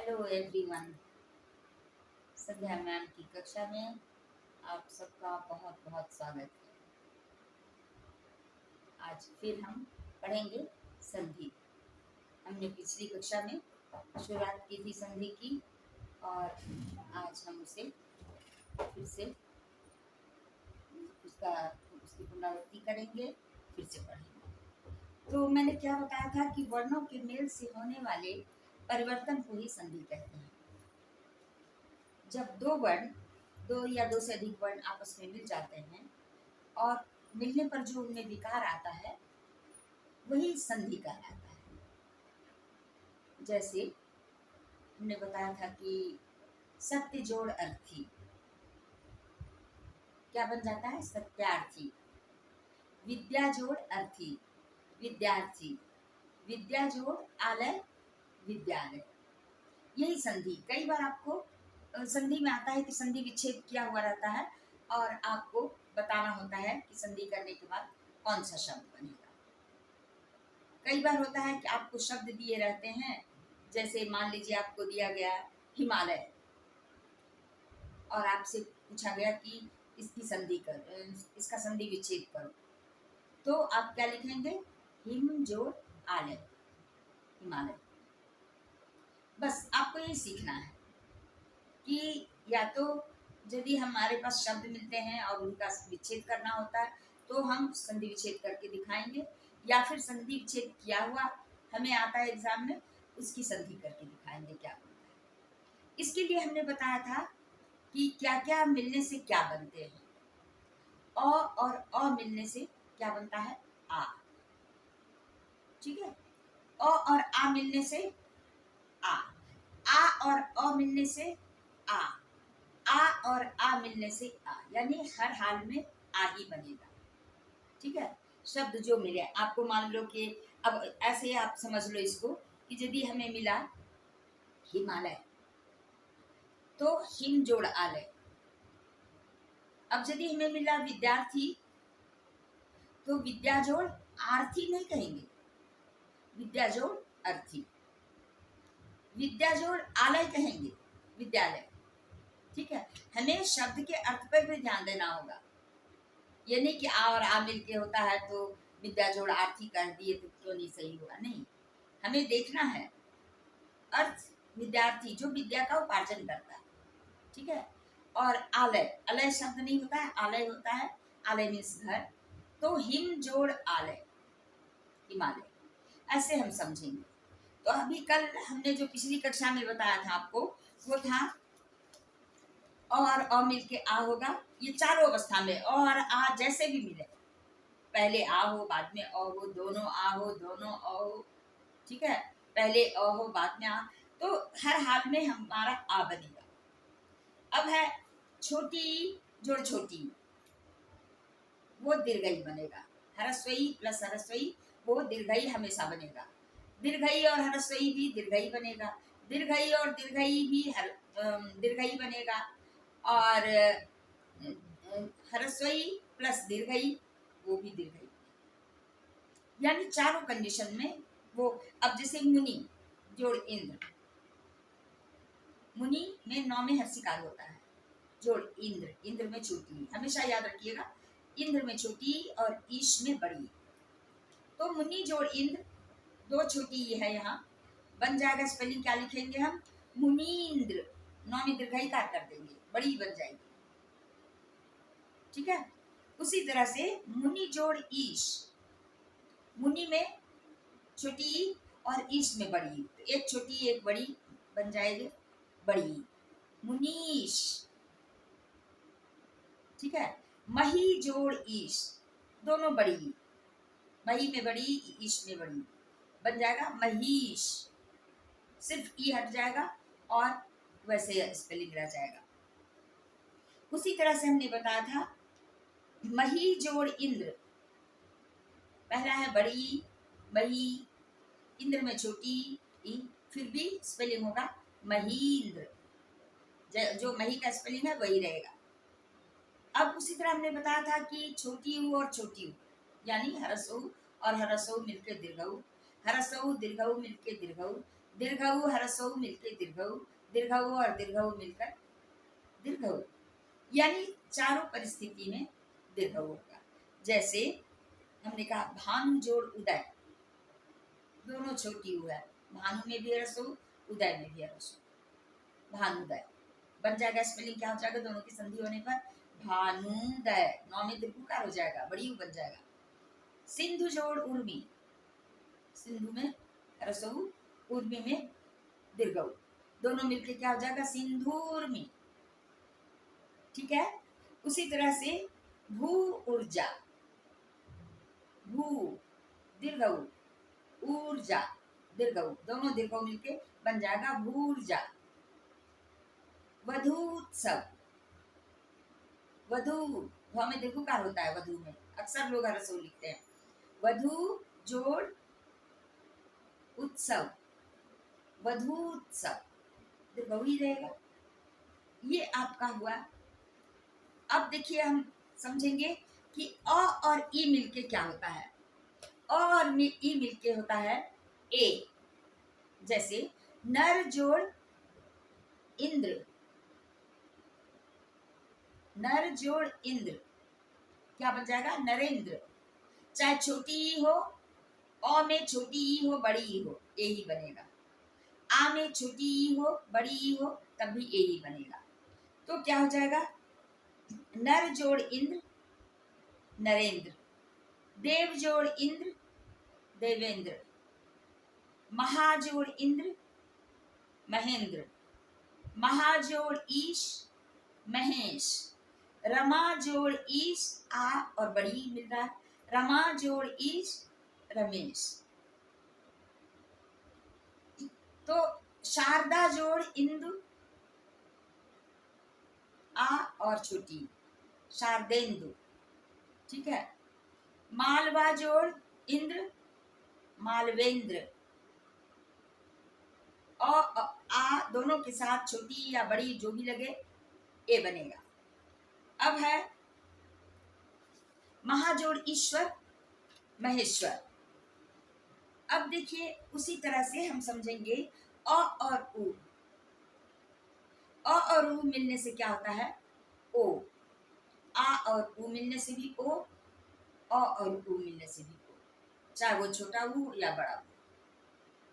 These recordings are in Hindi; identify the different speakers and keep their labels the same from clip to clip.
Speaker 1: Hello everyone. संध्या मैम की कक्षा में आप सबका बहुत बहुत स्वागत है। आज फिर हम पढ़ेंगे संधि। हमने पिछली कक्षा में शुरुआत की थी संधि की और आज हम उसे फिर से उसकी पुनरावृत्ति करेंगे, फिर से पढ़ेंगे। तो मैंने क्या बताया था कि वर्णों के मेल से होने वाले परिवर्तन को ही संधि कहते हैं। जब दो वर्ण, दो या दो से अधिक वर्ण आपस में मिल जाते हैं और मिलने पर जो उनमें विकार आता है वही संधि कहलाता है। जैसे हमने बताया था कि सत्य जोड़ अर्थी क्या बन जाता है? सत्यार्थी। विद्या जोड़ अर्थी विद्यार्थी। विद्या जोड़ आलय विद्यालय। यही संधि। कई बार आपको संधि में आता है कि संधि विच्छेद किया हुआ रहता है और आपको बताना होता है कि संधि करने के बाद कौन सा शब्द बनेगा। कई बार होता है कि आपको शब्द दिए रहते हैं, जैसे मान लीजिए आपको दिया गया हिमालय और आपसे पूछा गया कि इसकी संधि कर, इसका संधि विच्छेद करो, तो आप क्या लिखेंगे? हिम जोड़ आलय, हिमालय। बस आपको ये सीखना है कि या तो यदि हमारे पास शब्द मिलते हैं और उनका विच्छेद करना होता है तो हम संधि विच्छेद करके दिखाएंगे, या फिर संधि विच्छेद किया हुआ हमें आता है एग्जाम में, उसकी संधि करके दिखाएंगे क्या बनता है। इसके लिए हमने बताया था कि क्या क्या मिलने से क्या बनते हैं। अ और अ मिलने से क्या बनता है? आ। ठीक है। अ और आ मिलने से आ। आ और अ मिलने से आ। आ और आ मिलने से आ, यानी हर हाल में आ ही बनेगा। ठीक है। शब्द जो मिले, आपको मान लो कि अब ऐसे आप समझ लो इसको कि यदि हमें मिला हिमालय तो हिम जोड़ आलय। अब यदि हमें मिला विद्यार्थी तो विद्या जोड़ आर्थी नहीं कहेंगे, विद्या जोड़ अर्थी। विद्या जोड़ आलय कहेंगे, विद्यालय। ठीक है। हमें शब्द के अर्थ पर भी ध्यान देना होगा। ये नहीं कि आ और आ मिल के होता है तो विद्या जोड़ आर्थी कह दिए तो क्यों नहीं सही होगा। नहीं, हमें देखना है अर्थ विद्यार्थी जो विद्या का उपार्जन करता है। ठीक है। और आलय, अलय शब्द नहीं होता है, आलय होता है। आलय मीन्स घर। तो हिम जोड़ आलय, हिमालय। ऐसे हम समझेंगे। तो अभी कल हमने जो पिछली कक्षा में बताया था आपको, वो था अ और अ मिल के आ होगा। ये चारों अवस्था में अ और आ जैसे भी मिले, पहले आ हो बाद में अ हो, दोनों आ हो दोनों अ हो। ठीक है। पहले अ हो बाद में आ, तो हर हाल में हमारा आ बनेगा। अब है छोटी जोड़ छोटी, वो दीर्घई बनेगा। हरस्वई प्लस हरस्वई वो दीर्घई हमेशा बनेगा। दीर्घई और हरस्वई भी दीर्घई बनेगा। दीर्घई और दीर्घई भी दीर्घई बनेगा। और हरस्वई प्लस दीर्घई वो भी दीर्घई। यानी चारों कंडीशन में वो। अब जैसे मुनि जोड़ इंद्र, मुनि में नौ में हर्षिकार होता है, जोड़ इंद्र, इंद्र में छोटी, हमेशा याद रखिएगा, इंद्र में छोटी और ईश में बड़ी। तो मुनि जोड़ इंद्र, दो छोटी ये है, यहाँ बन जाएगा। स्पेलिंग क्या लिखेंगे हम? मुनीन्द्र, नौ में दीर्घाकार कर देंगे, बड़ी बन जाएगी। ठीक है। उसी तरह से मुनि जोड़ ईश, मुनि में छोटी ई और ईश में बड़ी, तो एक छोटी एक बड़ी बन जाएगी, बड़ी मुनीश। ठीक है। मही जोड़ ईश, दोनों बड़ी, मही में बड़ी ईश में बड़ी, बन जाएगा महीश। सिर्फ ई हट जाएगा और वैसे स्पेलिंग रह जाएगा। उसी तरह से हमने बताया था मही जोड़ इंद्र, पहला है बड़ी मही, इंद्र में छोटी ई, फिर भी स्पेलिंग होगा महींद्र, जो मही का स्पेलिंग है वही रहेगा। अब उसी तरह हमने बताया था कि छोटी ऊ और छोटी ऊ, यानी हरसऊ और हरसऊ मिलकर दीर्घऊ, हरसऊ दीर्घऊ मिलकर दीर्घऊ, दीर्घऊ ह्रस्व मिलकर दीर्घऊ, दीर्घऊ और दीर्घऊ मिलकर दीर्घऊ, यानी चारों परिस्थिति में दीर्घऊ होगा। जैसे हमने कहा भानु जोड़ उदय, दोनों छोटी हुआ है, भानु में भी ह्रस्व, उदय में भी ह्रस्व, भानुदय बन जाएगा। स्पेलिंग क्या हो जाएगा दोनों की संधि होने पर? भानुदय, नौ में दीर्घकार हो जाएगा, बड़ी यू बन जाएगा। सिंधु जोड़ उर्मी, सिंधु में ह्रस्व, उर्मी में दीर्घऊ, दोनों मिलके क्या हो जाएगा? सिंधुर्मी। ठीक है। उसी तरह से भू ऊर्जा, भू दीर्घऊ, ऊर्जा दीर्घऊ, दोनों दीर्घऊ मिलके बन जाएगा भूर्जा। वधूत्सव, वधु भ में दीर्घकार होता है, वधु में अक्सर लोग ह्रस्व लिखते हैं। वधु जोड़ उत्सव, वधूत्सव, दीर्घऊ ही रहेगा। ये आपका हुआ। अब देखिए हम समझेंगे कि अ और ई मिलके क्या होता है। अ और ई मिलके होता है ए। जैसे नर जोड़ इंद्र, नर जोड़ इंद्र क्या बन जाएगा? नरेंद्र। चाहे छोटी ई हो, अ में छोटी ई हो, बड़ी ई हो, ए ही बनेगा। आ में छोटी ई हो, बड़ी ई हो, तब भी ए ही बनेगा। तो क्या हो जाएगा? नर जोड़ इंद्र, नरेंद्र। देव जोड़ इंद्र, देवेंद्र। महाजोड़ इंद्र, महेंद्र। महाजोड़ ईश, महेश। रमा जोड़ ईश, आ और बड़ी मिल रहा है, रमा जोड़ ईश, रमेश। तो शारदा जोड़ इंदु, आ और छोटी, शारदेंदु। ठीक है। मालवा जोड़ इंद्र, मालवेंद्र। आ दोनों के साथ छोटी या बड़ी जो भी लगे ए बनेगा। अब है महाजोड़ ईश्वर, महेश्वर। अब देखिए उसी तरह से हम समझेंगे अ और उ। अ और उ मिलने से क्या होता है? ओ। आ और उ मिलने से भी ओ, अ और उ मिलने से भी ओ, चाहे वो छोटा उ या बड़ा उ।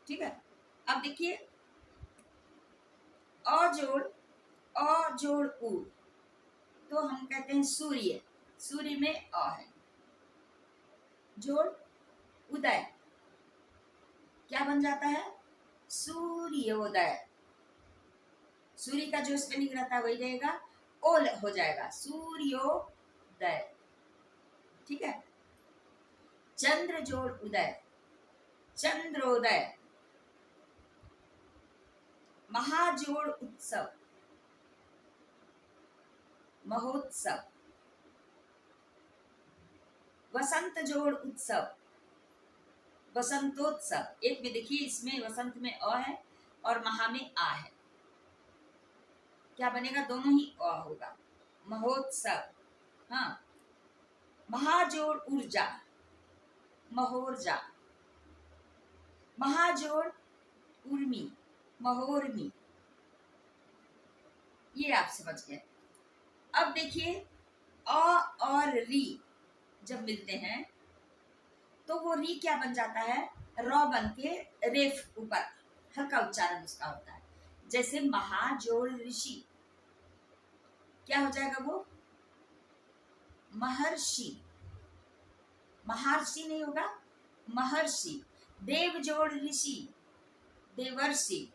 Speaker 1: ठीक है। अब देखिए अ जोड़ उ, तो हम कहते हैं सूर्य, सूर्य में अ है। जोड़ उदय क्या बन जाता है? सूर्योदय। सूर्य का जो स्पेलिंग रहता है वही रहेगा, ओल हो जाएगा, सूर्योदय। ठीक है। चंद्र जोड़ उदय, चंद्रोदय। महाजोड़ उत्सव, महोत्सव। वसंत जोड़ उत्सव, वसंतोत्सव। एक में देखिए इसमें वसंत में अ है और महा में आ है, क्या बनेगा? दोनों ही अ होगा, महोत्सव। हाँ। महाजोड़ ऊर्जा, महोर्जा। महाजोड़ उर्मी, महोर्मी। ये आप समझ गए। अब देखिए अ और री जब मिलते हैं तो वो री क्या बन जाता है? रॉ बन के रेफ ऊपर हल्का उच्चारण उसका होता है। जैसे महाजोड़ ऋषि क्या हो जाएगा? वो महर्षि, महर्षि नहीं होगा, महर्षि। देव जोड़ ऋषि, देवर्षि।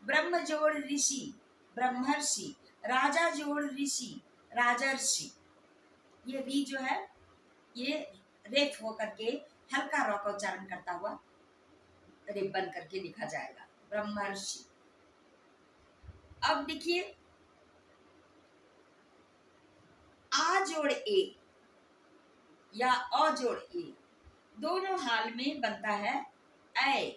Speaker 1: ब्रह्म जोड़ ऋषि, ब्रह्मर्षि। राजा जोड़ ऋषि, राजर्षि। ये री जो है ये रेफ होकर के हल्का रॉ का उच्चारण करता हुआ रेफ बन करके लिखा जाएगा, ब्रह्मर्षि। अब देखिए आ जोड़ ए या अ जोड़ ए, दोनों हाल में बनता है ऐ,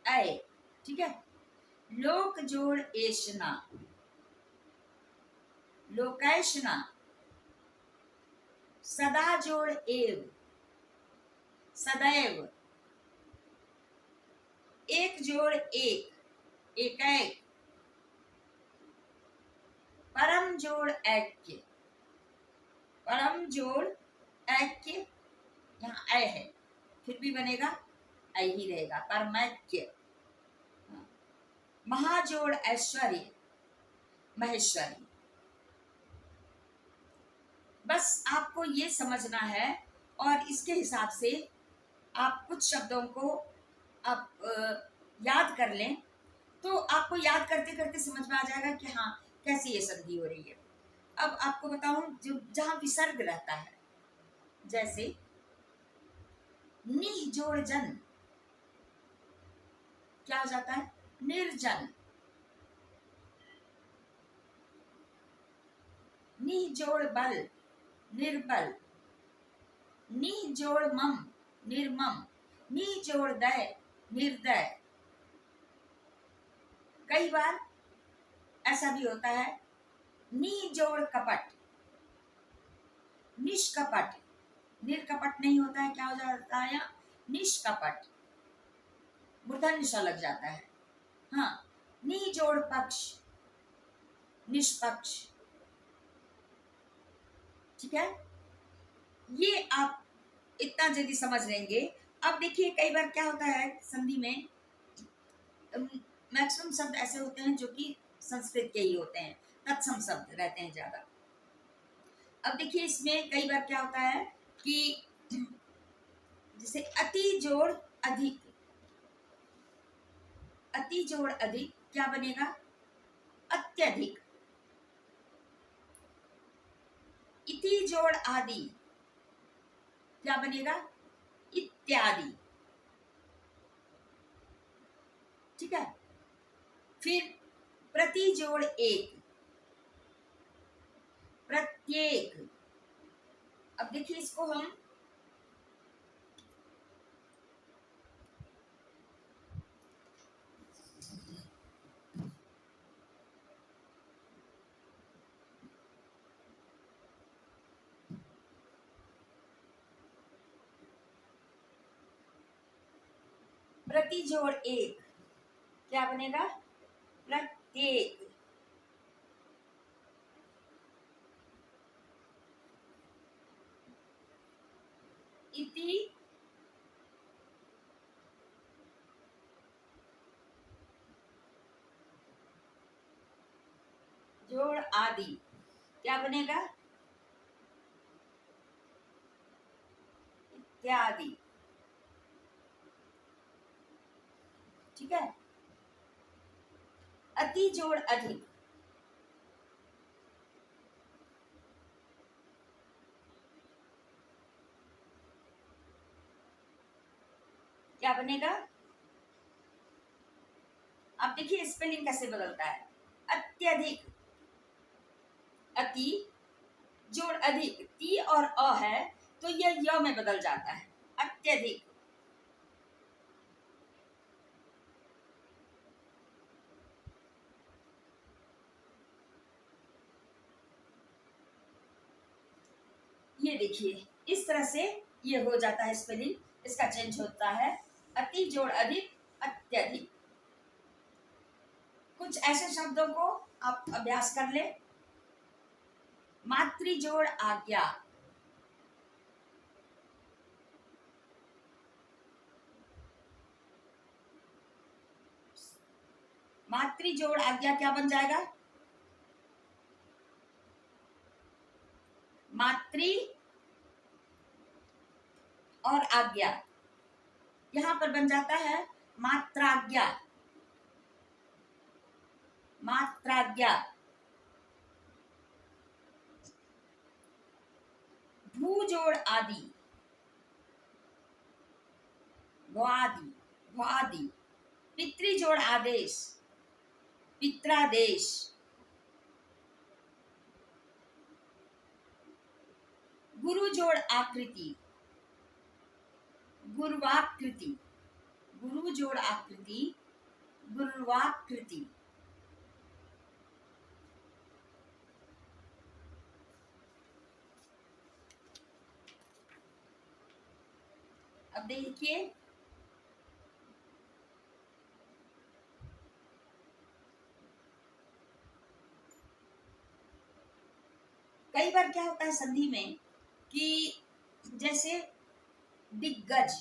Speaker 1: ऐ। ठीक है। लोक जोड़ एशना, लोकैशना। सदा जोड़ एव, सदैव। एक जोड़ एक, एक एक। परम जोड़ ऐक्य, परम जोड़ ऐक्य, यहाँ ऐ है, फिर भी बनेगा ऐ ही रहेगा, परमैक्य। महाजोड़ ऐश्वर्य, महेश्वरी। बस आपको ये समझना है और इसके हिसाब से आप कुछ शब्दों को आप याद कर लें, तो आपको याद करते करते समझ में आ जाएगा कि हाँ कैसे ये संधि हो रही है। अब आपको बताऊं, जो जहां विसर्ग रहता है, जैसे निह जोड़ जन, क्या हो जाता है? निर्जन। निह जोड़ बल, निर्बल। निह जोड़ मम, निर्मम। निह जोड़ दय, निर्दय। कई बार ऐसा भी होता है, नी जोड़ कपट, निष्कपट। निर्कपट नहीं होता है, क्या हो जाता है यहाँ? निष्कपट, मूर्धन्य श लग जाता है। हाँ, नी जोड़ पक्ष, निष्पक्ष। ठीक है, ये आप इतना जल्दी समझ लेंगे। अब देखिए, कई बार क्या होता है संधि में, मैक्सिमम शब्द ऐसे होते हैं जो कि संस्कृत के ही होते हैं, तत्सम शब्द रहते हैं ज्यादा। अब देखिए, इसमें कई बार क्या होता है कि जैसे अति जोड़ अधिक, अति जोड़ अधिक क्या बनेगा? अत्यधिक। इति जोड़ आदि क्या बनेगा? इत्यादि। ठीक है, फिर प्रति जोड़ एक, प्रत्येक। अब देखिए, इसको हम प्रति जोड़ एक क्या बनेगा? प्रत्येक। इति जोड़ आदि क्या बनेगा? इत्यादि। ठीक है, अति जोड़ अधिक क्या बनेगा? अब देखिए स्पेलिंग कैसे बदलता है। अत्यधिक, अति जोड़ अधिक, ती और अ है तो यह य में बदल जाता है, अत्यधिक। ये देखिए, इस तरह से ये हो जाता है स्पेलिंग, इसका चेंज होता है, अति जोड़ अधिक, अत्यधिक। कुछ ऐसे शब्दों को आप अभ्यास कर ले। मातृ जोड़ आज्ञा, मातृ जोड़ आज्ञा क्या बन जाएगा? मातृ और आज्ञा, यहां पर बन जाता है मात्राज्ञा, मात्राज्ञा। भू जोड़ आदि, भ्वादि, भ्वादि। पितृ जोड़ आदेश, पित्रादेश। गुरु जोड़ आकृति, गुरुवाकृति। गुरु जोड़ आकृति, गुरुवाकृति। अब देखिए, कई बार क्या होता है संधि में कि जैसे दिग्गज,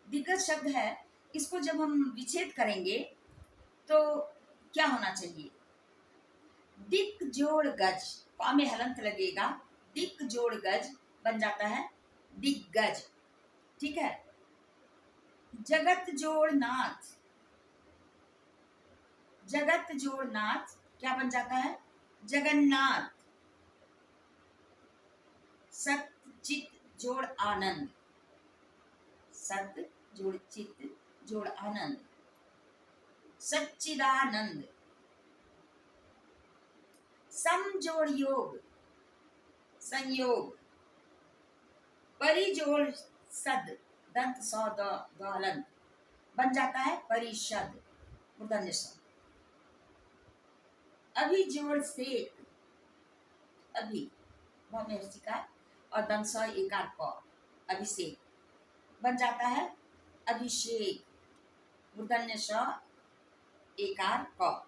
Speaker 1: दिग्गज शब्द है, इसको जब हम विच्छेद करेंगे तो क्या होना चाहिए? दिक जोड़ गज, पा में हलंत लगेगा, दिक जोड़ गज बन जाता है दिग्गज। ठीक है। जगत जोड़ नाथ, जगत जोड़ नाथ क्या बन जाता है? जगन्नाथ। सत चित जोड़ आनंद, सत जोड़ चित जोड़ आनंद, सच्चिदानंद। सम जोड़ योग, संयोग। परि जोड़ सद, दंत सौ दलंत बन जाता है परिषद, मूर्धन्य स। अभी जोड़ सेक, अभी महर्षि का, और दंत सौ एकार क, अभिषेक बन जाता है अभिषेक, मूर्धन्य स एकार क।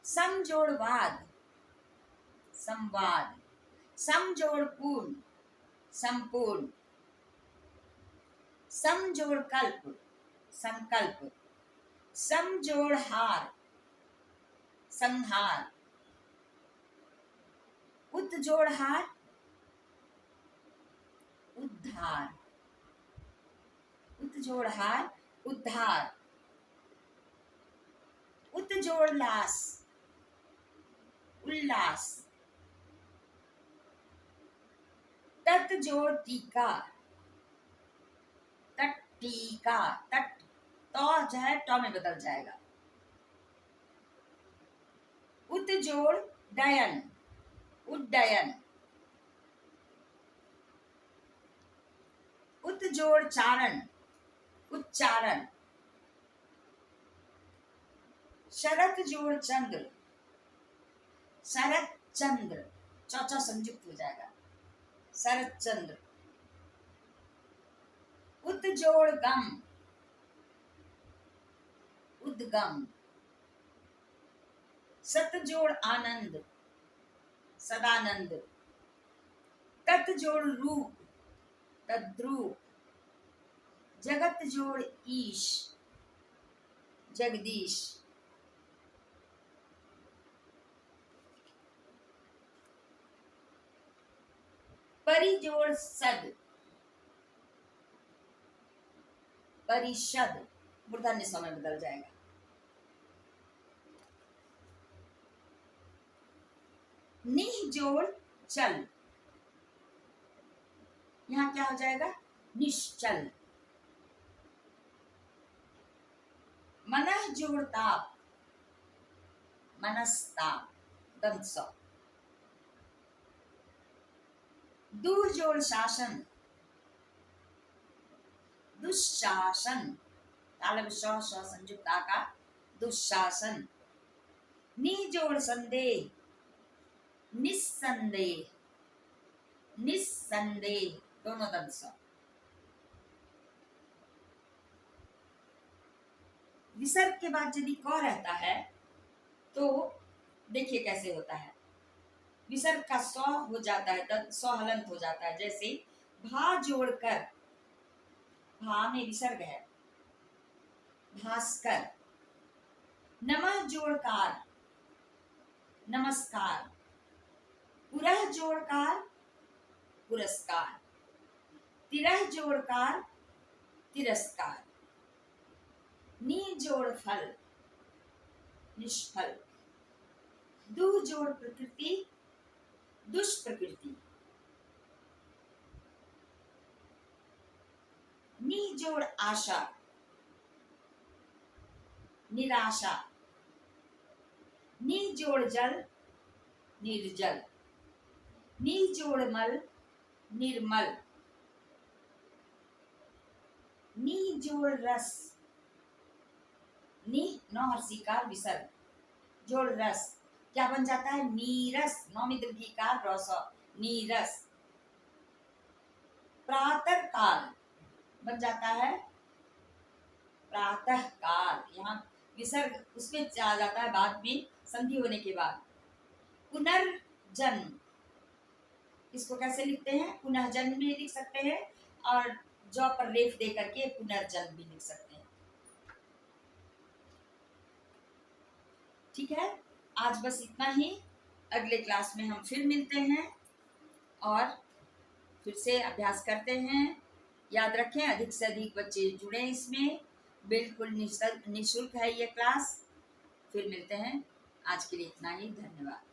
Speaker 1: सम जोड़ वाद, संवाद। सम जोड़ पूर्ण, संपूर्ण। सम जोड़ कल्प, संकल्प। सम जोड़ हार, संहार। उत जोड़ हार, उद्धार। उत जोड़ हार, उद्धार। उत जोड़ लास, उल्लास। तट जोड़ टीका, तट टीका। तट तो जो है ट में बदल जाएगा। उत जोड़ डयन, उड्डयन। उत जोड़ चारण, उच्चारण। शरत जोड़ चंद्र, शरत चंद्र। चौचा संयुक्त हो जाएगा, शरत चंद्र। उत जोड़ गम, उद्गम। सत जोड़ आनंद, सदानंद। तत् जोड़ रूप, तद्रूप। जगत जोड़ ईश, जगदीश। परि जोड़ सद, परिषद, मूर्धन्य स में बदल जाएगा। निह जोड़ चल, यहां क्या हो जाएगा? निश्चल। मनः जोड़ ताप, मनस्ताप, दंत स। दूर जोड़ शासन, दुशासन। तालब श संयुक्त आकार, दुशासन। नि जोड़ संदेह, निस्संदेह, निस्संदेह, दोनों दंत स। विसर्ग के बाद यदि क रहता है तो देखिए कैसे होता है। विसर्ग का स हो जाता है, तब स हलंत हो जाता है। जैसे भा जोड़कर, भा में विसर्ग है, भास्कर। नमः जोड़कार, नमस्कार। पुरह जोड़कार, पुरस्कार। तिरह जोड़कार, तिरस्कार। नी जोड़ फल, निष्फल। दुह जोड़ प्रकृति, दुष्प्रकृति। नी जोड़ आशा, निराशा। नी जोड़ जल, निर्जल। नी जोड़ मल, निर्मल। नी जोड़ रस, नी नौ हर्षिकार विसर्ग, जोड़ रस क्या बन जाता है? नीरस, नौ में दीर्घिकार रस, नीरस। प्रातः काल बन जाता है प्रातः काल, यहाँ विसर्ग उसमें आ जाता है बाद में संधि होने के बाद। पुनर्जन्म, इसको कैसे लिखते हैं? पुनः जन्म भी लिख सकते हैं और जॉ पर रेफ दे करके पुनर्जन्म भी लिख सकते हैं। ठीक है, आज बस इतना ही। अगले क्लास में हम फिर मिलते हैं और फिर से अभ्यास करते हैं। याद रखें, अधिक से अधिक बच्चे जुड़े इसमें, बिल्कुल निःशुल्क है ये क्लास। फिर मिलते हैं, आज के लिए इतना ही, धन्यवाद।